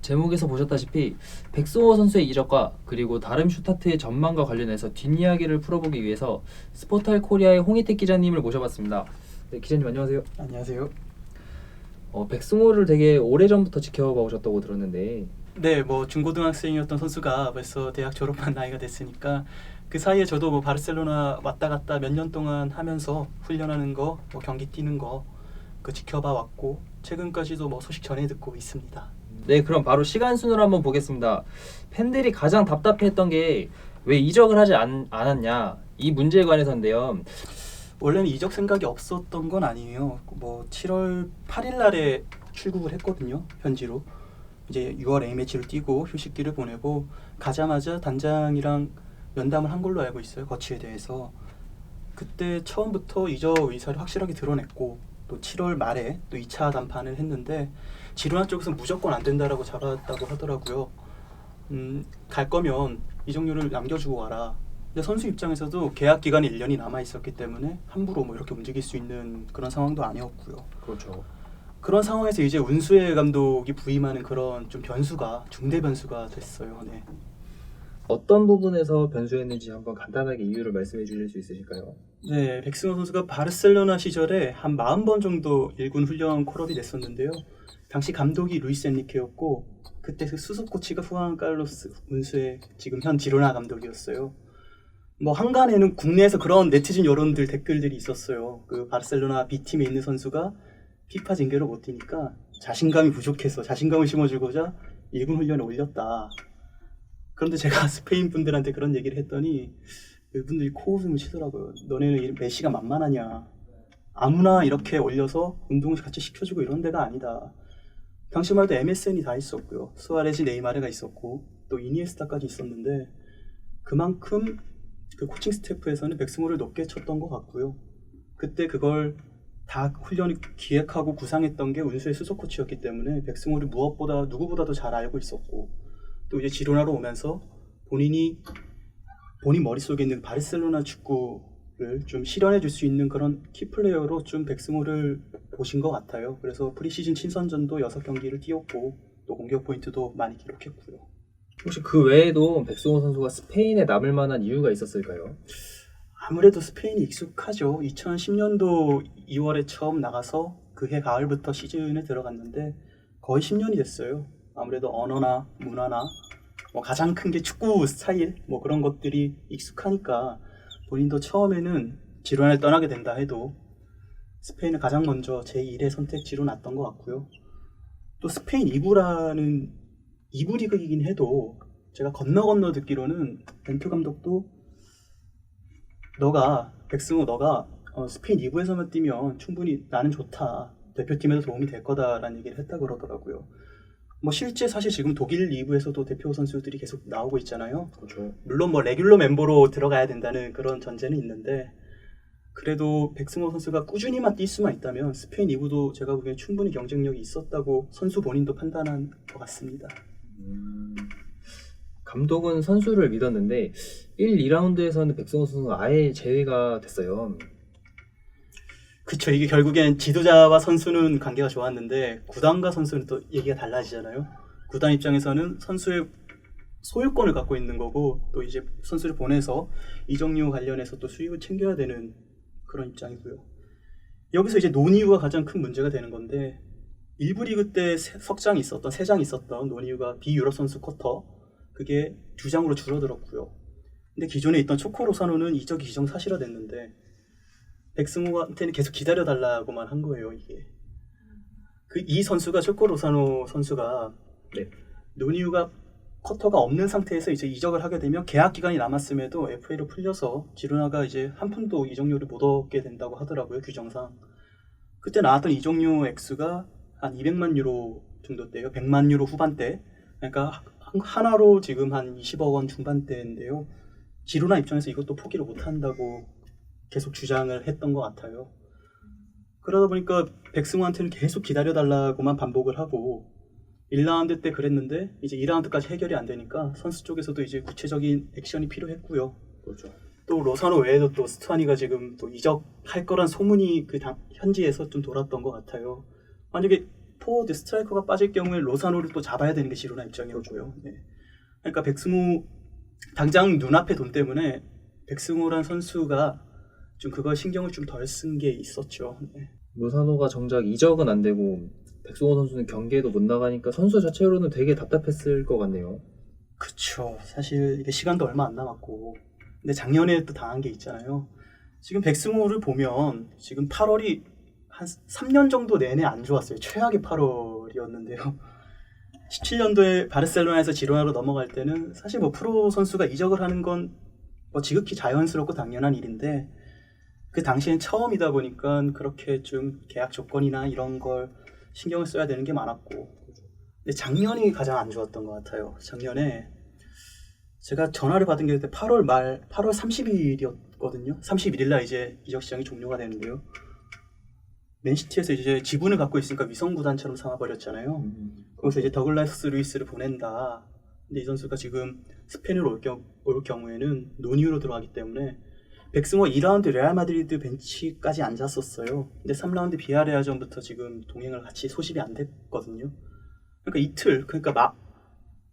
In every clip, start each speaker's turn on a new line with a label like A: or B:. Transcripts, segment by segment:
A: 제목에서 보셨다시피 백승호 선수의 이적과 그리고 다름 슈타트의 전망과 관련해서 뒷이야기를 풀어보기 위해서 스포탈 코리아의 홍희택 기자님을 모셔봤습니다. 네, 기자님 안녕하세요.
B: 안녕하세요.
A: 백승호를 되게 오래전부터 지켜봐 오셨다고 들었는데
B: 네, 뭐 중고등학생이었던 선수가 벌써 대학 졸업한 나이가 됐으니까 그 사이에 저도 뭐 바르셀로나 왔다 갔다 몇 년 동안 하면서 훈련하는 거, 뭐 경기 뛰는 거 그 지켜봐 왔고 최근까지도 뭐 소식 전해 듣고 있습니다.
A: 네, 그럼 바로 시간 순으로 한번 보겠습니다. 팬들이 가장 답답해했던 게 왜 이적을 하지 않았냐 이 문제에 관해서인데요.
B: 원래는 이적 생각이 없었던 건 아니에요. 뭐 7월 8일 날에 출국을 했거든요. 현지로. 이제 6월 A매치를 뛰고 휴식기를 보내고 가자마자 단장이랑 면담을 한 걸로 알고 있어요. 거치에 대해서. 그때 처음부터 이적 의사를 확실하게 드러냈고 또 7월 말에 또 2차談判을 했는데 지로나 쪽에서 무조건 안 된다라고 잡았다고 하더라고요. 갈 거면 이적료를 남겨주고 와라. 근데 선수 입장에서도 계약 기간이 1년이 남아 있었기 때문에 함부로 뭐 이렇게 움직일 수 있는 그런 상황도 아니었고요.
A: 그렇죠.
B: 그런 상황에서 이제 운수혜 감독이 부임하는 그런 좀 변수가 중대 변수가 됐어요. 네.
A: 어떤 부분에서 변수였는지 한번 간단하게 이유를 말씀해 주실 수 있으실까요?
B: 네, 백승호 선수가 바르셀로나 시절에 한 40번 정도 1군 훈련 콜업이 됐었는데요. 당시 감독이 루이스 엔리케였고 그때 그 수습 코치가 후안 칼로스 운수혜 지금 현 지로나 감독이었어요. 뭐 한간에는 국내에서 그런 네티즌 여론들 댓글들이 있었어요. 그 바르셀로나 B팀에 있는 선수가 피파 징계로 못 뛰니까 자신감이 부족해서 자신감을 심어주고자 1군 훈련에 올렸다. 그런데 제가 스페인 분들한테 그런 얘기를 했더니 그분들이 코웃음을 치더라고요. 너네는 메시가 만만하냐. 아무나 이렇게 올려서 운동을 같이 시켜주고 이런 데가 아니다. 당시만 해도 MSN이 다 있었고요. 수아레즈, 네이마르가 있었고 또 이니에스타까지 있었는데 그만큼 그 코칭 스태프에서는 백승호를 높게 쳤던 것 같고요. 그때 그걸 다 훈련을 기획하고 구상했던 게 운수의 수석 코치였기 때문에 백승호를 무엇보다 누구보다도 잘 알고 있었고 또 이제 지로나로 오면서 본인 머릿속에 있는 바르셀로나 축구를 좀 실현해 줄 수 있는 그런 키플레이어로 좀 백승호를 보신 것 같아요. 그래서 프리시즌 친선전도 6경기를 뛰었고 또 공격 포인트도 많이 기록했고요.
A: 혹시 그 외에도 백승호 선수가 스페인에 남을 만한 이유가 있었을까요?
B: 아무래도 스페인이 익숙하죠. 2010년도 2월에 처음 나가서 그해 가을부터 시즌에 들어갔는데 거의 10년이 됐어요. 아무래도 언어나 문화나 뭐 가장 큰 게 축구 스타일 뭐 그런 것들이 익숙하니까 본인도 처음에는 지로나를 떠나게 된다 해도 스페인을 가장 먼저 제1의 선택지로 놨던 것 같고요. 또 스페인 2부라는 2부 리그이긴 해도 제가 건너 듣기로는 벤투 감독도 백승호 너가 스페인 2부에서만 뛰면 충분히 나는 좋다. 대표팀에도 도움이 될 거다라는 얘기를 했다 그러더라고요. 뭐 실제 사실 지금 독일 2부에서도 대표 선수들이 계속 나오고 있잖아요.
A: 그렇죠.
B: 물론 뭐 레귤러 멤버로 들어가야 된다는 그런 전제는 있는데 그래도 백승호 선수가 꾸준히만 뛸 수만 있다면 스페인 2부도 제가 보기엔 충분히 경쟁력이 있었다고 선수 본인도 판단한 것 같습니다.
A: 감독은 선수를 믿었는데 1, 2라운드에서는 백승호 선수가 아예 제외가 됐어요.
B: 그쵸. 이게 결국엔 지도자와 선수는 관계가 좋았는데 구단과 선수는 또 얘기가 달라지잖아요. 구단 입장에서는 선수의 소유권을 갖고 있는 거고 또 이제 선수를 보내서 이적료 관련해서 또 수익을 챙겨야 되는 그런 입장이고요. 여기서 이제 논이유가 가장 큰 문제가 되는 건데 1부 리그 때 3장 있었던 논이유가 비유럽 선수 쿼터 그게 2장으로 줄어들었고요. 근데 기존에 있던 초코로사노는 이적이 기정사실화됐는데 백승호한테는 계속 기다려달라고만 한 거예요. 이게 이 선수가 초코로사노 선수가
A: 네.
B: 노니우가 쿼터가 없는 상태에서 이제 이적을 하게 되면 계약 기간이 남았음에도 FA로 풀려서 지로나가 이제 한 푼도 이적료를 못 얻게 된다고 하더라고요. 규정상 그때 나왔던 이적료 액수가 한 200만 유로 정도 돼요. 100만 유로 후반대. 그러니까 하나로 지금 한 20억 원 중반대인데요. 지로나 입장에서 이것도 포기를 못 한다고 계속 주장을 했던 것 같아요. 그러다 보니까 백승호한테는 계속 기다려달라고만 반복을 하고 1라운드 때 그랬는데 이제 2라운드까지 해결이 안 되니까 선수 쪽에서도 이제 구체적인 액션이 필요했고요.
A: 그렇죠.
B: 또 로사노 외에도 또 스투아니가 지금 또 이적할 거란 소문이 현지에서 좀 돌았던 것 같아요. 만약에 포워드 스트라이커가 빠질 경우에 로사노를 또 잡아야 되는 게 지로나 입장이었고요. 네. 그러니까 백승호 당장 눈앞의 돈 때문에 백승호란 선수가 좀 그걸 신경을 좀 덜 쓴 게 있었죠. 네.
A: 로사노가 정작 이적은 안 되고 백승호 선수는 경기에도 못 나가니까 선수 자체로는 되게 답답했을 것 같네요.
B: 그쵸. 사실 이게 시간도 얼마 안 남았고, 근데 작년에 또 당한 게 있잖아요. 지금 백승호를 보면 지금 8월이 한 3년 정도 내내 안 좋았어요. 최악의 8월이었는데요. 17년도에 바르셀로나에서 지로나로 넘어갈 때는 사실 뭐 프로 선수가 이적을 하는 건 뭐 지극히 자연스럽고 당연한 일인데, 그 당시엔 처음이다 보니까 그렇게 좀 계약 조건이나 이런 걸 신경을 써야 되는 게 많았고, 근데 작년이 가장 안 좋았던 것 같아요. 작년에 제가 전화를 받은 게 그때 8월 말 8월 30일이었거든요. 31일 날 이제 이적 시장이 종료가 되는데요. 맨시티에서 이제 지분을 갖고 있으니까 위성 구단처럼 삼아버렸잖아요. 거기서 이제 더글라스 루이스를 보낸다. 근데 이 선수가 지금 스페인으로 올 경우에는 논이유로 들어가기 때문에 백승호 2라운드 레알 마드리드 벤치까지 앉았었어요. 근데 3라운드 비아레알전부터 지금 동행을 같이 소집이 안 됐거든요. 그러니까 이틀, 그러니까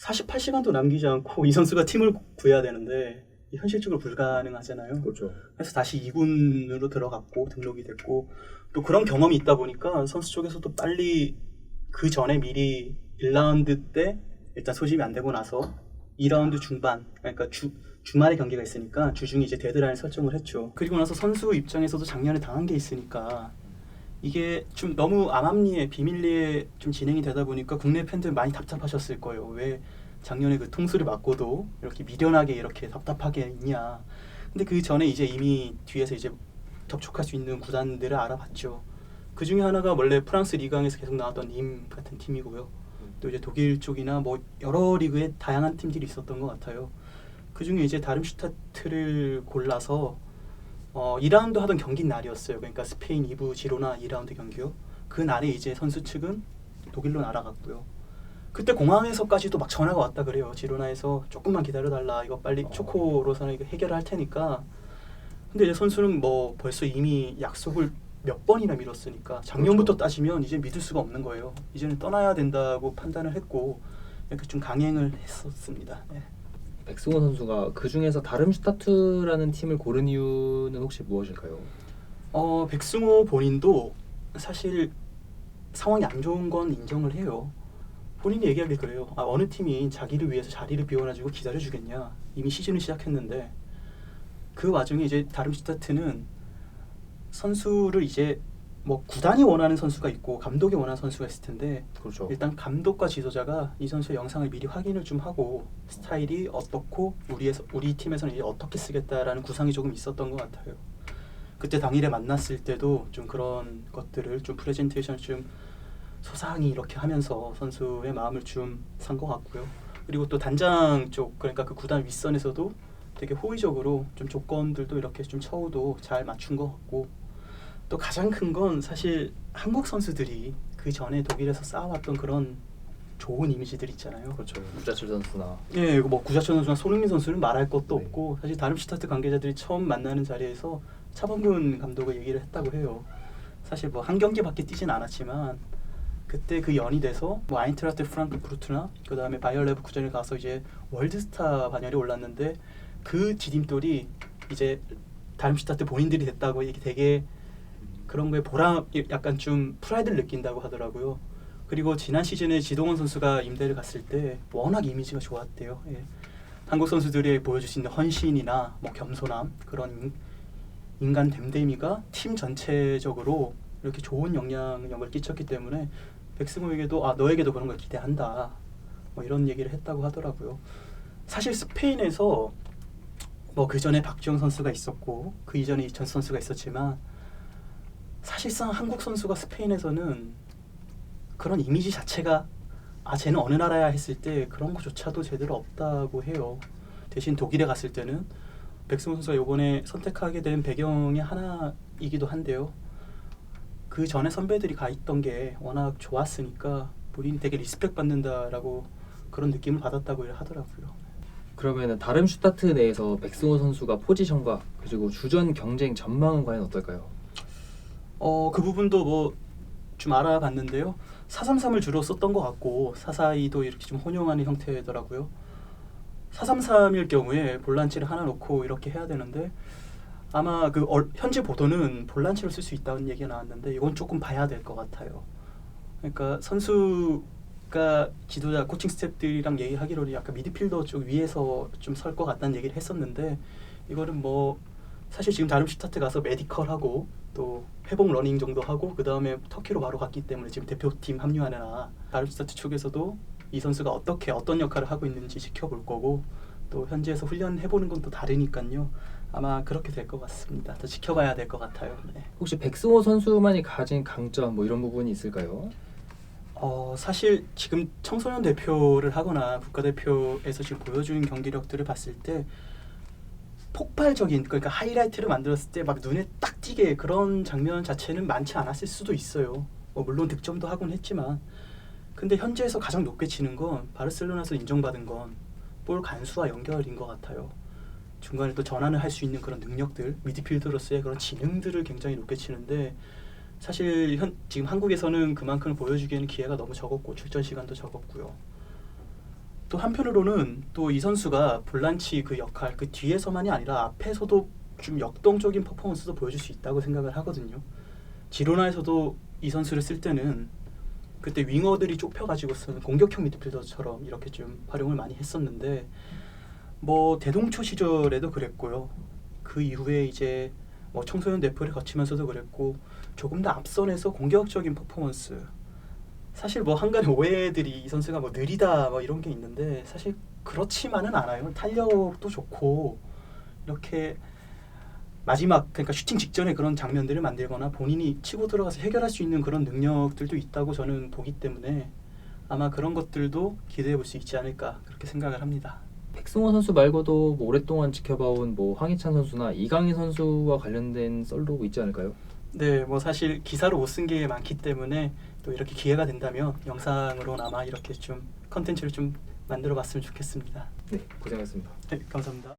B: 48시간도 남기지 않고 이 선수가 팀을 구해야 되는데 현실적으로 불가능하잖아요.
A: 그렇죠.
B: 그래서 다시 2군으로 들어갔고 등록이 됐고, 또 그런 경험이 있다 보니까 선수 쪽에서도 빨리 그 전에 미리 1라운드 때 일단 소집이 안 되고 나서 2라운드 중반, 그러니까 주말에 경기가 있으니까 주중에 이제 데드라인을 설정을 했죠. 그리고 나서 선수 입장에서도 작년에 당한 게 있으니까 이게 좀 너무 암암리에 비밀리에 좀 진행이 되다 보니까 국내 팬들 많이 답답하셨을 거예요. 왜 작년에 그 통수를 맞고도 이렇게 미련하게 이렇게 답답하게 있냐. 근데 그 전에 이제 이미 뒤에서 이제 접촉할 수 있는 구단들을 알아봤죠. 그 중에 하나가 원래 프랑스 리강에서 계속 나왔던 님 같은 팀이고요. 또 이제 독일 쪽이나 뭐 여러 리그에 다양한 팀들이 있었던 것 같아요. 그 중에 이제 다름슈타트를 골라서 2라운드 하던 경기 날이었어요. 그러니까 스페인 2부 지로나 2라운드 경기요. 그 날에 이제 선수 측은 독일로 날아갔고요. 그때 공항에서까지도 막 전화가 왔다 그래요. 지로나에서 조금만 기다려달라. 이거 빨리 초코로서는 이거 해결을 할 테니까. 근데 이제 선수는 뭐 벌써 이미 약속을 몇 번이나 미뤘으니까 작년부터 따지면 이제 믿을 수가 없는 거예요. 이제는 떠나야 된다고 판단을 했고 이렇게 좀 강행을 했었습니다. 네.
A: 백승호 선수가 그 중에서 다름슈타트라는 팀을 고른 이유는 혹시 무엇일까요?
B: 백승호 본인도 사실 상황이 안 좋은 건 인정을 해요. 본인이 얘기하길 그래요. 어느 팀이 자기를 위해서 자리를 비워놔주고 기다려주겠냐. 이미 시즌을 시작했는데 그 와중에 이제 다름슈타트는 선수를 이제 뭐 구단이 원하는 선수가 있고 감독이 원하는 선수가 있을 텐데,
A: 그렇죠.
B: 일단 감독과 지도자가 이 선수의 영상을 미리 확인을 좀 하고 스타일이 어떻고 우리 팀에서는 이제 어떻게 쓰겠다라는 구상이 조금 있었던 것 같아요. 그때 당일에 만났을 때도 좀 그런 것들을 좀 프레젠테이션을 좀 소상히 이렇게 하면서 선수의 마음을 좀 산 것 같고요. 그리고 또 단장 쪽, 그러니까 그 구단 윗선에서도 되게 호의적으로 좀 조건들도 이렇게 좀 처우도 잘 맞춘 것 같고, 또 가장 큰 건 사실 한국 선수들이 그 전에 독일에서 쌓아왔던 그런 좋은 이미지들 있잖아요.
A: 그렇죠. 구자철 선수나.
B: 예, 뭐 구자철 선수나 손흥민 선수는 말할 것도
A: 네.
B: 없고, 사실 다름슈타트 관계자들이 처음 만나는 자리에서 차범근 감독을 얘기를 했다고 해요. 사실 뭐 한 경기밖에 뛰진 않았지만 그때 그 연이 돼서 뭐 아인트라흐트 프랑크푸르트나 그 다음에 바이어 레버쿠젠을 가서 이제 월드스타 반열에 올랐는데, 그 디딤돌이 이제 다름슈타트 본인들이 됐다고 이게 되게 그런 거에 보람, 약간 좀 프라이드를 느낀다고 하더라고요. 그리고 지난 시즌에 지동원 선수가 임대를 갔을 때 워낙 이미지가 좋았대요. 예. 한국 선수들이 보여줄 수 있는 헌신이나 뭐 겸손함, 그런 인간 됨됨이가 팀 전체적으로 이렇게 좋은 영향력을 끼쳤기 때문에 백승호에게도 너에게도 그런 걸 기대한다, 뭐 이런 얘기를 했다고 하더라고요. 사실 스페인에서 뭐 그 전에 박주영 선수가 있었고 그 이전에 이천 선수가 있었지만, 사실상 한국 선수가 스페인에서는 그런 이미지 자체가 쟤는 어느 나라야 했을 때 그런 것조차도 제대로 없다고 해요. 대신 독일에 갔을 때는 백승호 선수가 이번에 선택하게 된 배경의 하나이기도 한데요. 그 전에 선배들이 가 있던 게 워낙 좋았으니까 본인이 되게 리스펙 받는다라고 그런 느낌을 받았다고 하더라고요.
A: 그러면은 다름슈타트 내에서 백승호 선수가 포지션과 그리고 주전 경쟁 전망은 과연 어떨까요?
B: 그 부분도 뭐 좀 알아봤는데요. 433을 주로 썼던 것 같고 442도 이렇게 좀 혼용하는 형태더라고요. 433일 경우에 볼란치를 하나 놓고 이렇게 해야 되는데 아마 그 현재 보도는 볼란치로 쓸 수 있다는 얘기가 나왔는데 이건 조금 봐야 될 것 같아요. 그러니까 선수가 지도자 코칭 스태프들이랑 얘기하기로는 약간 미드필더 쪽 위에서 좀 설 것 같다는 얘기를 했었는데 이거는 뭐 사실 지금 다름슈타트 가서 메디컬하고 또 회복 러닝 정도 하고 그 다음에 터키로 바로 갔기 때문에 지금 대표팀 합류하느라 다름슈타트 쪽에서도 이 선수가 어떤 역할을 하고 있는지 지켜볼 거고 또 현지에서 훈련해보는 건 또 다르니까요. 아마 그렇게 될 것 같습니다. 더 지켜봐야 될 것 같아요. 네.
A: 혹시 백승호 선수만이 가진 강점 뭐 이런 부분이 있을까요?
B: 사실 지금 청소년 대표를 하거나 국가대표에서 지금 보여주는 경기력들을 봤을 때 폭발적인 그러니까 하이라이트를 만들었을 때 막 눈에 딱 띄게 그런 장면 자체는 많지 않았을 수도 있어요. 물론 득점도 하곤 했지만 근데 현지에서 가장 높게 치는 건 바르셀로나에서 인정받은 건 볼 간수와 연결인 것 같아요. 중간에 또 전환을 할 수 있는 그런 능력들, 미드필더로서의 그런 지능들을 굉장히 높게 치는데 사실 지금 한국에서는 그만큼 보여주기에는 기회가 너무 적었고 출전 시간도 적었고요. 또 한편으로는 또 이 선수가 볼란치 그 역할 그 뒤에서만이 아니라 앞에서도 좀 역동적인 퍼포먼스도 보여줄 수 있다고 생각을 하거든요. 지로나에서도 이 선수를 쓸 때는 그때 윙어들이 좁혀가지고 쓰는 공격형 미드필더처럼 이렇게 좀 활용을 많이 했었는데 뭐 대동초 시절에도 그랬고요. 그 이후에 이제 뭐 청소년 대표를 거치면서도 그랬고 조금 더 앞선에서 공격적인 퍼포먼스. 사실 뭐 한간의 오해들이 이 선수가 뭐 느리다 뭐 이런 게 있는데 사실 그렇지만은 않아요. 탄력도 좋고 이렇게 마지막 그러니까 슈팅 직전에 그런 장면들을 만들거나 본인이 치고 들어가서 해결할 수 있는 그런 능력들도 있다고 저는 보기 때문에 아마 그런 것들도 기대해 볼 수 있지 않을까 그렇게 생각을 합니다.
A: 백승호 선수 말고도 뭐 오랫동안 지켜봐온 뭐 황희찬 선수나 이강인 선수와 관련된 썰도 있지 않을까요?
B: 네, 뭐 사실 기사로 못 쓴 게 많기 때문에 또 이렇게 기회가 된다면 영상으로나마 이렇게 좀 컨텐츠를 좀 만들어 봤으면 좋겠습니다.
A: 네, 고생하셨습니다.
B: 네, 감사합니다.